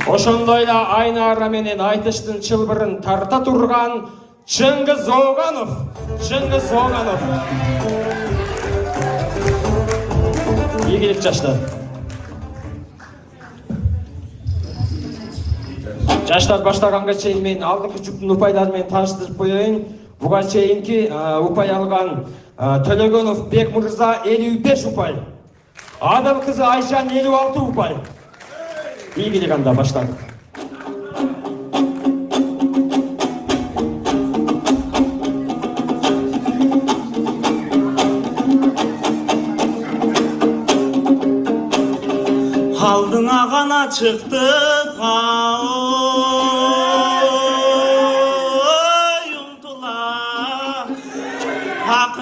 Ошондой эле Айнара менен айтыштын чылбырын тарта турган Чыңгыз Оганов. Чыңгыз Оганов. Ийгилик жаштар. Жаштар баштаганга чейин мен алдыңкы жүктүн упайлары менен тааныштырып коеюн. Буга чейинки упай алган Төлөгөнов Бек мырза 55 упай. Адам кызы Айшан 56 упай. Ийгилик анда баштадык. Алдыңа ғана чықтық ұмтыла ақ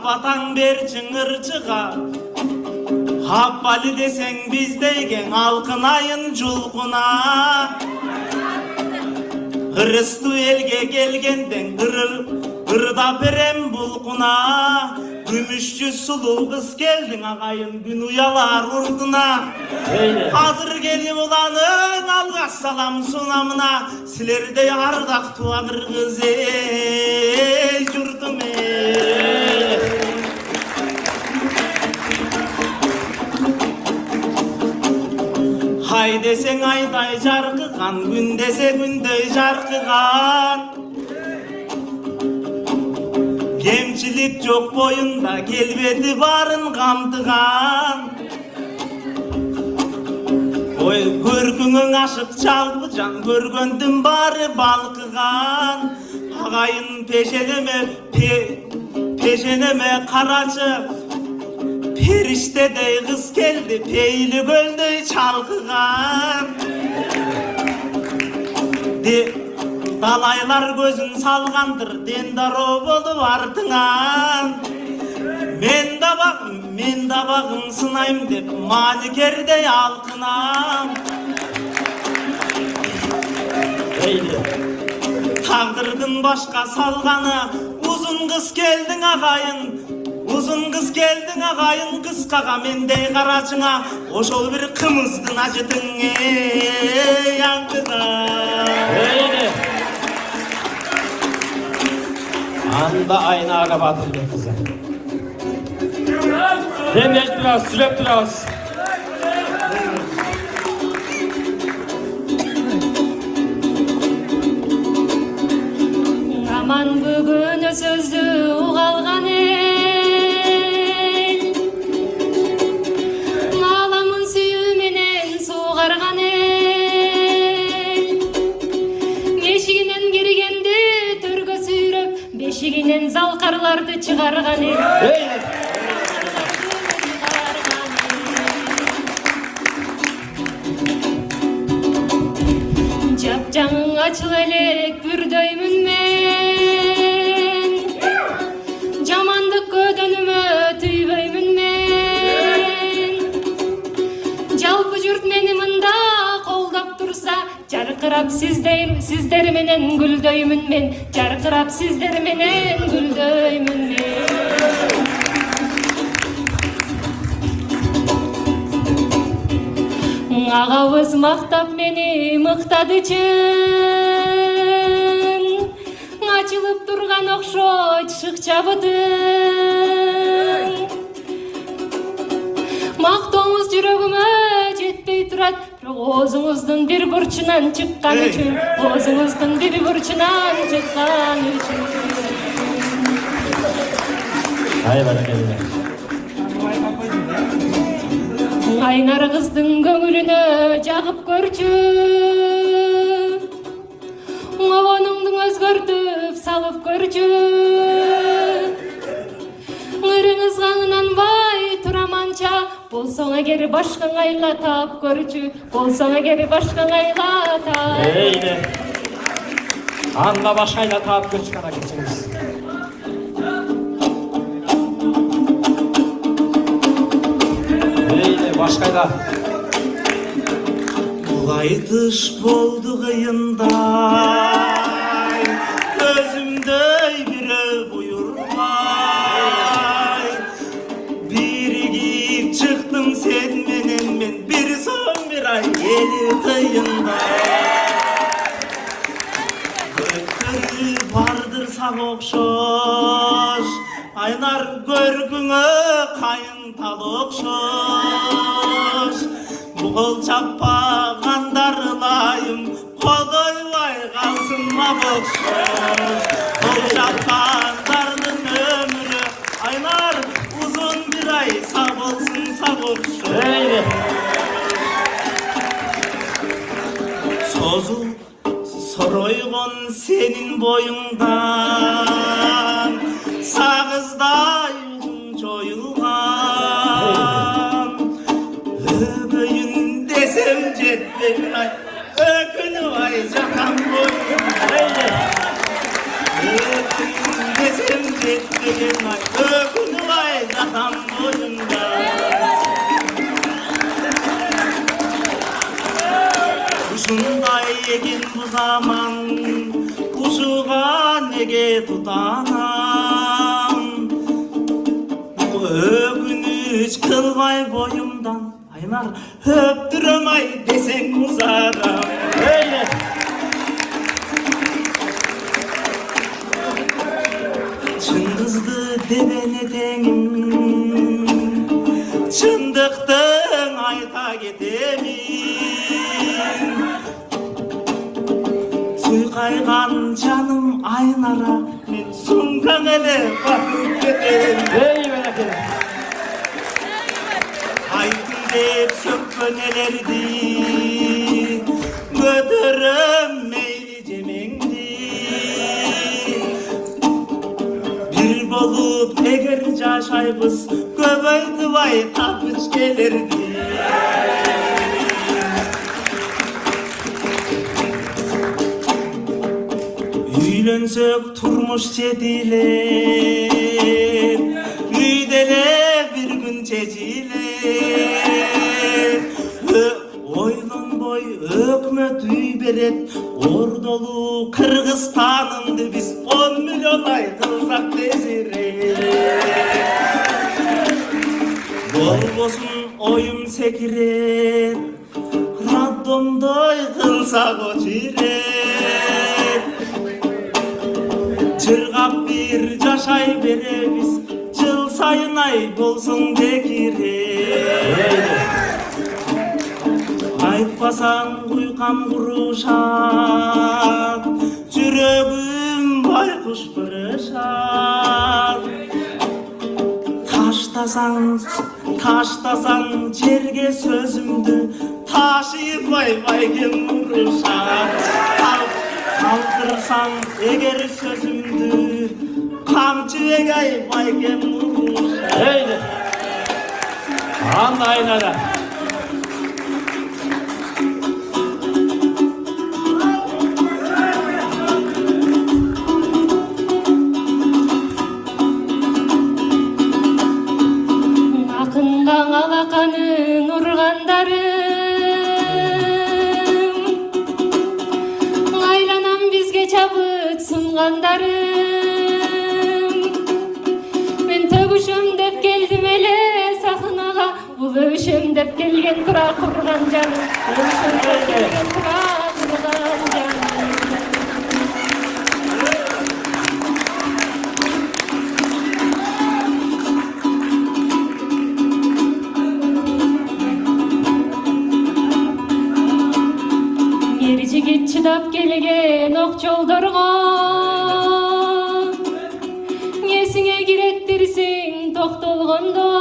батаң бер чыңырчыға Хаппалы десең біздейген алқынайын жұлқына Христу елге келгенден ырда берем бұлқына Күмүшчү сулуу кыз келдиң агайын күн уялар урдуна Азыр келип уланын алгаш салам сунамына Силердей ардактуу агыр кыз эй журтум Ай десең айдай жаркыган күн десе күндөй жаркыган Кемчилик жок боюнда келбети барын камтыган Ой көркүңүң ашык чалпы жан көргөндүн баары балкыган Агайын пешенеме карачы Периштедей кыз келди пейли көлдөй чалкыган Далайлар көзүн салгандыр дендаро болуп артыңан Мен дабагым сынайм деп маникердей алкынам Тагдырдын башка салганы узун кыз келдиң агайын Uzun kız geldin ağayın kıskaga mendey karacına Oşol bir kımızdın acıdın yankıda Anda Aynaga batırdı kızı. Demeç biraz, sürep biraz. Aman bugün sözü uğalgan Beşiginen zalkarlardı çıkargan Japjanın açıl elek bürdöymün men Jamandık ködönümü tüyböymün men Jalpı jürt meni mında koldap tursa Jarkırap sizler menen güldöymün men Jarkırap sizler menen güldöymün men Ağabız maktap meni mıktadı çın Açılıp durgan okşoç şıkça bıdın Maktoğuz yüreğime jetpey turat Oğuzunuzdan bir burçunan çıkkan üçün Oğuzunuzdan bir burçunan çıkkan üçün Hayır bana gelin. Aynar kızdın göңүлүнө жагып көрчү Обонуңду өзгөртүп салып көрчү Ырыңыз каңынанбай тураманча Болсоң эгер башкаң айла таап көрчү Болсоң эгер башкаң айла таап Eyni. Anda başkayla taap görçük ana geçiniz. Başkayla. Bulaytış boldu kıyınday Gözümdey bire buyurmay Birigip çıktım sen menen men Bir son bir ay eli kıyınday okşoş Aynar görgüne kayın tal okşoş Bu kol çapağandarlayım Kodoylay kalsın ma bokşoş Kol çapağandardın ömrü Aynar uzun bir ay sağ olsun sağ okşoş Sozul soroygon senin boyundan Sağızday uzun çoyulgan Öböyün desem jetmeyin ay Ökünü ay jakan boyundan Ökünü desem jetmeyin ay Ökünü ay jakan boyundan Kuşunday egin bu zaman Kuşuğa nege tutanam Ögünüç kılvay boyumdan Aynar öptürüm ay desen uzaram Öyle Çın kızdı debene denim Çındıktın ayta gedemin Suykaygan canım Aynara Men sunkan ele bakıp gederim Aytın dep sökkönelerdi Götürüm meyli jemeğdi Bir bolup eger jaşaybız Köböydü vay tapıç gelerdi Üylensök turmuş çediler Üydele bir gün çeciler Oylon boy ökmet üy beret Ordolu Kırgızstan'ındı biz 10 milyon aytılsak bezire Bolbosun oyum sekirer Raddomdoy kılsak o çirer Çırgap bir jaşay beremiz Jıl sayın ay bolsun dekire Aytpasan kuykam kuruşat Jürögüm baykuş pırışat Taştasan çerge sözümdü Taşıyıp vay kim vuruşat Kaldırsan eger sözümdü Kamçı egay baykem vuruşat Öyle. Aynara. Akından alakanın urgandarım Aylanam bizge çabıt sungandarım Men tөгüşüm dep geldim ele sakınaga Bul öüşüm dep gelgen kura kurgan canım Öüşüm dep gelgen kura kurgan canım Yigit çıdap kelgen ok çoldorgon Esine girettirsin toktolgondo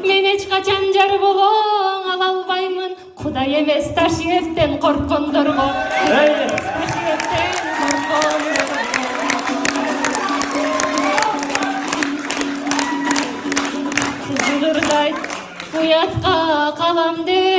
Men hiç kaçan jar bolon ala albaymın Kuday emes Taşiyev'ten korkkondorgo Taşiyev'ten korkkondorgo Kızılırday uyatka kalam dey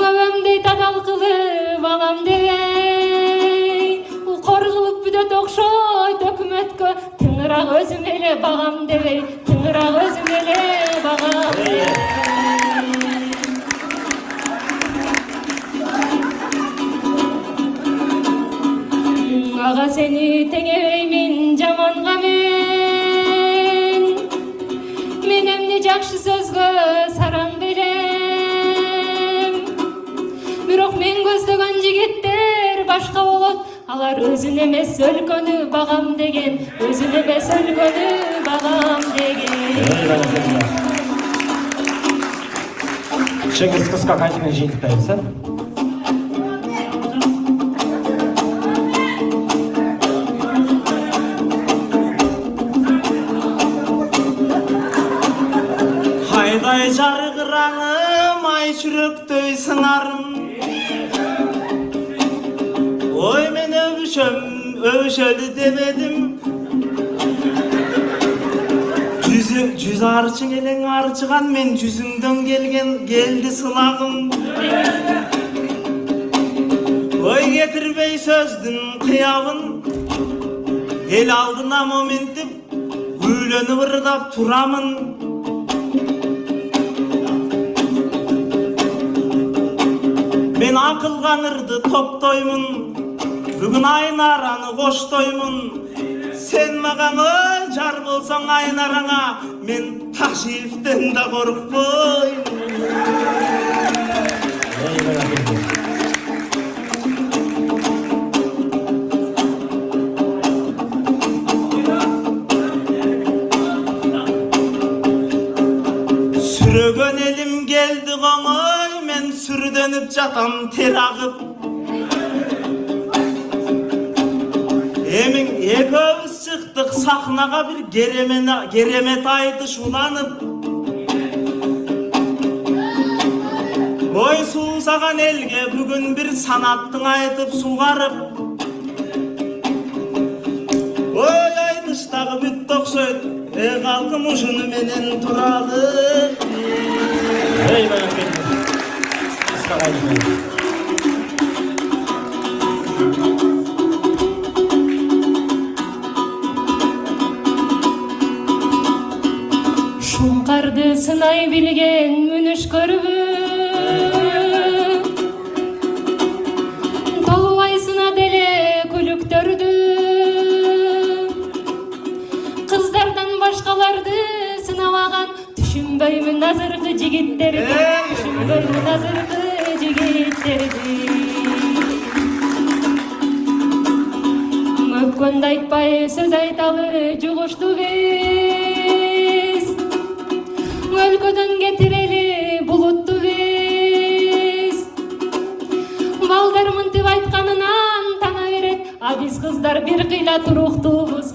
Ömümde tadal kılıp alam dey Ukor kılıp büdöt okşoy dökümetkö Tыңыраак özüm ele bağam debey Tыңыраак özüm ele bağam debey Ağa seni teňebeymin jamanга men Men emne jakşı sözgö saran berem Бирок мен көздөй жигиттер башка болот. Алар өзүн эмес өлкөнү багам деген, өзүн эмес өлкөнү багам деген. Cengiz kıska kaytымен жыйынтыктайбыз, э? Hayday jargıranım, ay çürüktөй sınarım. Oy men övüşölü demedim. Жүз арчың элең арчыган, мен жүзүңдөн келди сылагым. Ой кетирбей сөздүн кыябын, эл алдына моментип күйлөнүп ырдап турамын. Мен акылган ырды топтоймун, бүгүн Айнараны коштоймун. Sen magan öl jar bolsaң Aynarаңа, мен Ташиевтен да коркпойм. Сүрөгөн элим келди коңой, мен сүрдөнүп жатам тер агып. Эмиң экөөбүз чыктык сахнага бир керемет айтыш уланып. Ой суусаган элге бүгүн бир санаттың айтып сугарып. Ой айтыштагы бүттү окшойт, калкым ушуну менен туралы. Ey bayraktar. Kıska kaytымен. Шуңкарды сынай билген мүнүш көрүп, толубай сынады эле күлүктөрдү. Кыздардан башкаларды сынабаган, түшүнбөймүн азыркы жигиттерди, түшүнбөймүн азыркы жигиттерди. Өпкөндү айтпай сөз айталы жугушту биз. Өлкөдөн кетирели булутту биз. Балдар мынтип айтканынан тана берет, а биз кыздар бир кыйла туруктуубуз.